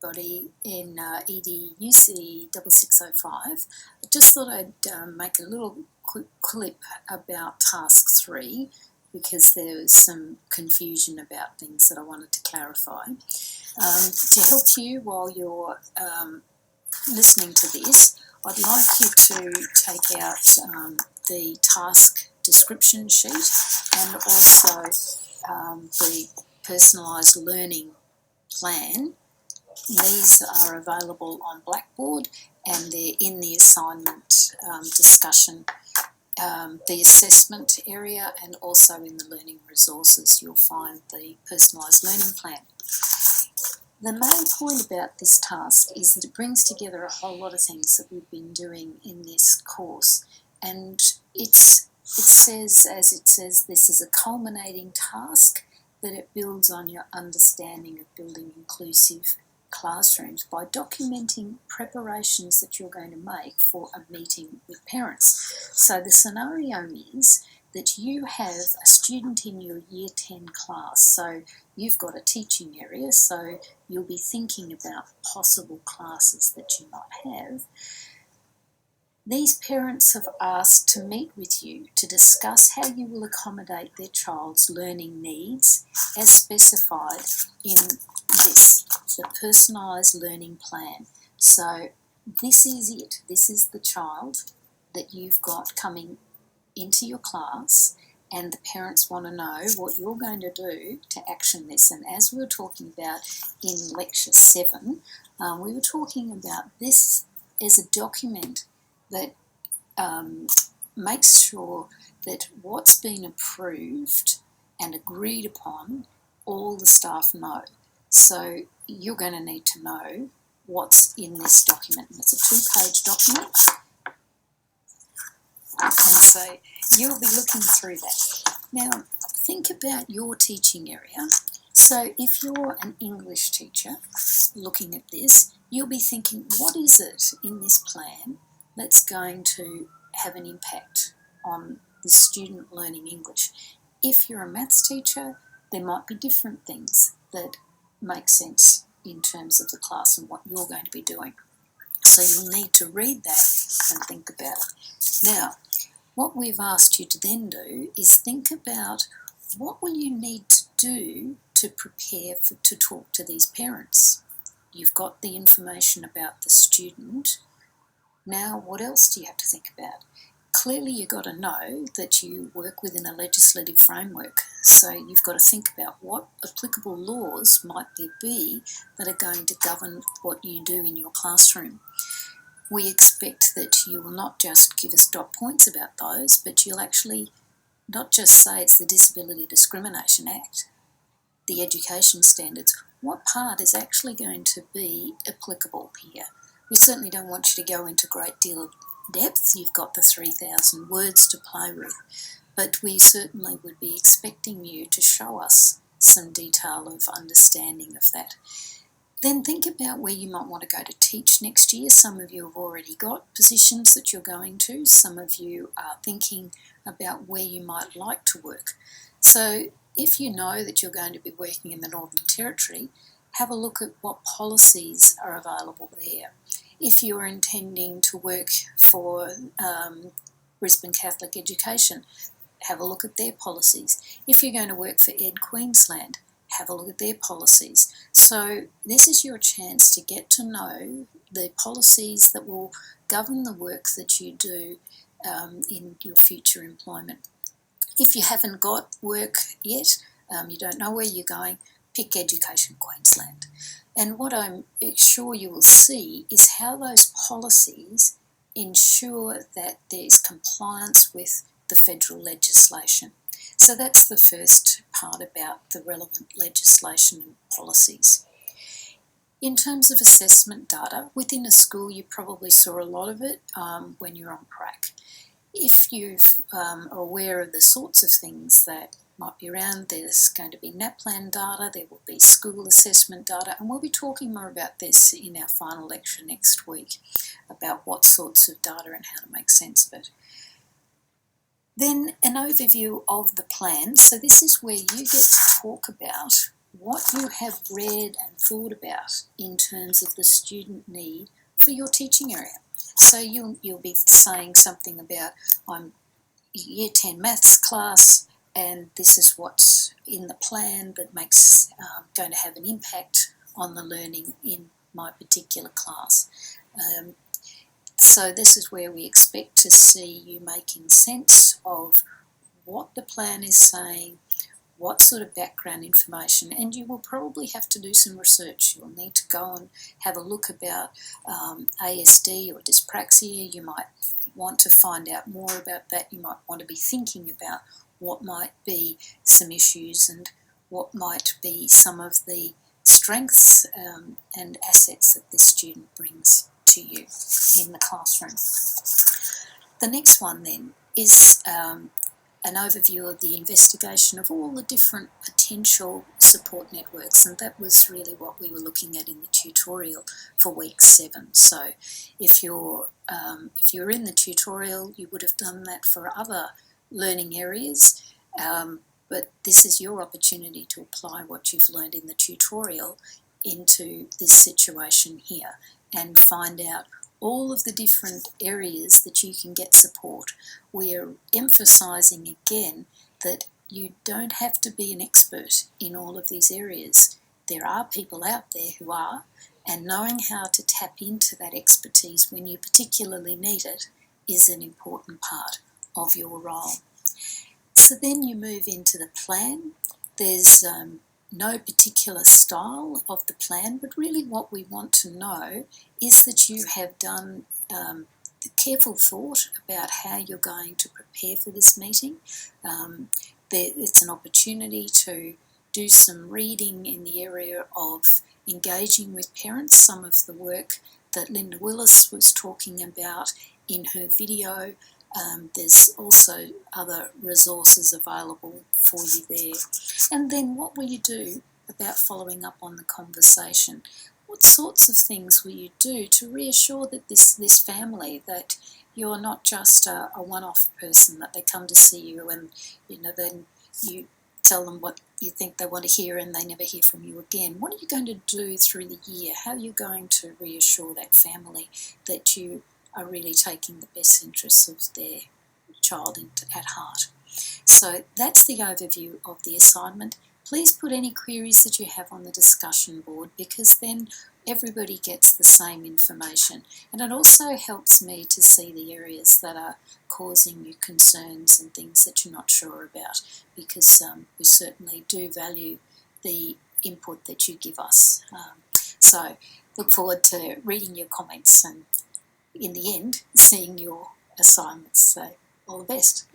everybody in EDUC6605. I just thought I'd make a little quick clip about Task 3 because there was some confusion about things that I wanted to clarify. To help you while you're listening to this, I'd like you to take out the task description sheet and also the personalised learning plan. These are available on Blackboard and they're in the assignment discussion, the assessment area, and also in the learning resources you'll find the personalised learning plan. The main point about this task is that it brings together a whole lot of things that we've been doing in this course, and it says, as it says, this is a culminating task that it builds on your understanding of building inclusive classrooms by documenting preparations that you're going to make for a meeting with parents. So the scenario is that you have a student in your Year 10 class, so you've got a teaching area, so you'll be thinking about possible classes that you might have. These parents have asked to meet with you to discuss how you will accommodate their child's learning needs as specified in this, the personalised learning plan. So this is it. This is the child that you've got coming into your class, and the parents want to know what you're going to do to action this. And as we were talking about in Lecture 7, we were talking about this as a document that makes sure that what's been approved and agreed upon, all the staff know. So you're going to need to know what's in this document. And it's a 2-page document. And so you'll be looking through that. Now, think about your teaching area. So if you're an English teacher looking at this, you'll be thinking, what is it in this plan that's going to have an impact on the student learning English? If you're a maths teacher, there might be different things that make sense in terms of the class and what you're going to be doing. So you'll need to read that and think about it. Now, what we've asked you to then do is think about what will you need to do to prepare to talk to these parents. You've got the information about the student. Now, what else do you have to think about? Clearly, you've got to know that you work within a legislative framework. So you've got to think about what applicable laws might there be that are going to govern what you do in your classroom. We expect that you will not just give us dot points about those, but you'll actually not just say it's the Disability Discrimination Act, the education standards. What part is actually going to be applicable here? We certainly don't want you to go into a great deal of depth. You've got the 3,000 words to play with, but we certainly would be expecting you to show us some detail of understanding of that. Then think about where you might want to go to teach next year. Some of you have already got positions that you're going to. Some of you are thinking about where you might like to work. So if you know that you're going to be working in the Northern Territory, have a look at what policies are available there. If you're intending to work for Brisbane Catholic Education, have a look at their policies. If you're going to work for Ed Queensland, have a look at their policies. So this is your chance to get to know the policies that will govern the work that you do in your future employment. If you haven't got work yet, you don't know where you're going, pick Education Queensland. And what I'm sure you will see is how those policies ensure that there's compliance with the federal legislation. So that's the first part about the relevant legislation and policies. In terms of assessment data, within a school you probably saw a lot of it when you're on prac. If you are aware of the sorts of things that might be around, there's going to be NAPLAN data, there will be school assessment data, and we'll be talking more about this in our final lecture next week about what sorts of data and how to make sense of it. Then an overview of the plan. So this is where you get to talk about what you have read and thought about in terms of the student need for your teaching area. So you'll be saying something about, I'm Year 10 maths class, and this is what's in the plan that makes going to have an impact on the learning in my particular class. So this is where we expect to see you making sense of what the plan is saying, what sort of background information, and you will probably have to do some research. You'll need to go and have a look about ASD or dyspraxia. You might want to find out more about that. You might want to be thinking about what might be some issues and what might be some of the strengths and assets that this student brings to you in the classroom. The next one then is an overview of the investigation of all the different potential support networks, and that was really what we were looking at in the tutorial for week 7. So if you're in the tutorial, you would have done that for other learning areas, but this is your opportunity to apply what you've learned in the tutorial into this situation here and find out all of the different areas that you can get support. We are emphasising again that you don't have to be an expert in all of these areas. There are people out there who are, and knowing how to tap into that expertise when you particularly need it is an important part of your role. So then you move into the plan. There's no particular style of the plan, but really what we want to know is that you have done the careful thought about how you're going to prepare for this meeting. It's an opportunity to do some reading in the area of engaging with parents, some of the work that Linda Willis was talking about in her video. There's also other resources available for you there. And then what will you do about following up on the conversation? What sorts of things will you do to reassure that this family that you're not just a one-off person, that they come to see you and then you tell them what you think they want to hear and they never hear from you again? What are you going to do through the year? How are you going to reassure that family that you are really taking the best interests of their child at heart? So that's the overview of the assignment. Please put any queries that you have on the discussion board, because then everybody gets the same information, and it also helps me to see the areas that are causing you concerns and things that you're not sure about, because we certainly do value the input that you give us. So look forward to reading your comments and in the end seeing your assignments. So all the best.